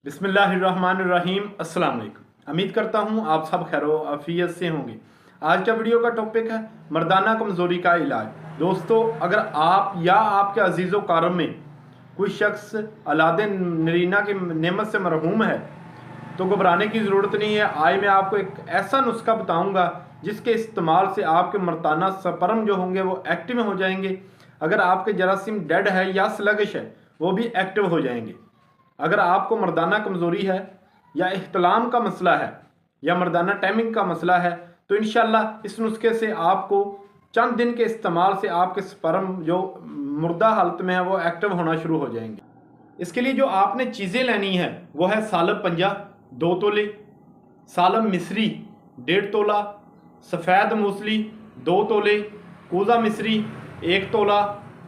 बिस्मिल्लाहिर्रहमानिर्रहीम। अस्सलाम वालेकुम। उम्मीद करता हूँ आप सब खैरो आफियत से होंगे। आज का वीडियो का टॉपिक है मर्दाना कमज़ोरी का इलाज। दोस्तों, अगर आप या आपके अजीज़ो कारम में कोई शख्स औलाद नरीना की नेमत से मरहूम है तो घबराने की ज़रूरत नहीं है। आज मैं आपको एक ऐसा नुस्खा बताऊँगा जिसके इस्तेमाल से आपके मर्दाना स्पर्म जो होंगे वो एक्टिव हो जाएंगे। अगर आपके जरासीम डेड है या स्लगिश है वो भी एक्टिव हो जाएंगे। अगर आपको मर्दाना कमज़ोरी है या इख्तिलाम का मसला है या मर्दाना टाइमिंग का मसला है तो इंशाल्लाह इस नुस्खे से आपको चंद दिन के इस्तेमाल से आपके स्पर्म जो मुर्दा हालत में है वो एक्टिव होना शुरू हो जाएंगे। इसके लिए जो आपने चीज़ें लेनी है वो है सालब पंजा 2 तोले, सालब मिस्री 1.5 तोला, सफ़ेद मूसली 2 तोले, कूज़ा मिस्री 1 तोला,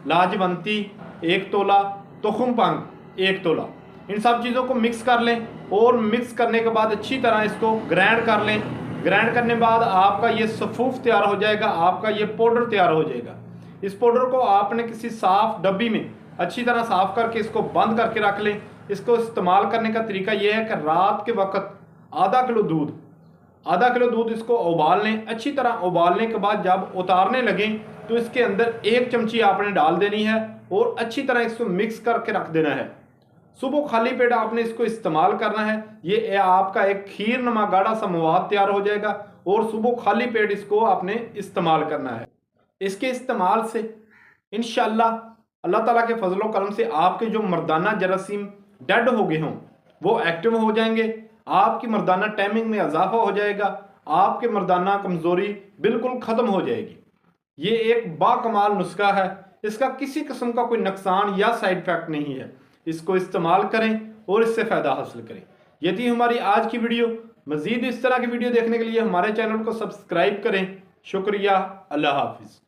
लाजवंती 1 तोला, तुखम पंग 1 तोला। इन सब चीज़ों को मिक्स कर लें और मिक्स करने के बाद अच्छी तरह इसको ग्राइंड कर लें। ग्राइंड करने के बाद आपका ये सफ़ूफ तैयार हो जाएगा, आपका ये पाउडर तैयार हो जाएगा। इस पाउडर को आपने किसी साफ़ डब्बी में अच्छी तरह साफ़ करके इसको बंद करके रख लें। इसको इस्तेमाल करने का तरीका यह है कि रात के वक्त आधा किलो दूध इसको उबाल लें। अच्छी तरह उबालने के बाद जब उतारने लगें तो इसके अंदर 1 चमची आपने डाल देनी है और अच्छी तरह इसको मिक्स करके रख देना है। सुबह खाली पेट आपने इसको इस्तेमाल करना है। ये आपका एक खीर नमा गाढ़ा सा मवाद तैयार हो जाएगा और सुबह खाली पेट इसको आपने इस्तेमाल करना है। इसके इस्तेमाल से इंशाअल्लाह अल्लाह ताला के फजलो करम से आपके जो मर्दाना जरासीम डेड हो गए हों वो एक्टिव हो जाएंगे। आपकी मर्दाना टाइमिंग में इजाफा हो जाएगा। आपके मर्दाना कमज़ोरी बिल्कुल ख़त्म हो जाएगी। ये एक बाकमाल नुस्खा है। इसका किसी किस्म का कोई नुकसान या साइड इफ़ेक्ट नहीं है। इसको इस्तेमाल करें और इससे फ़ायदा हासिल करें। ये थी हमारी आज की वीडियो। मज़ीद इस तरह की वीडियो देखने के लिए हमारे चैनल को सब्सक्राइब करें। शुक्रिया। अल्लाह हाफिज़।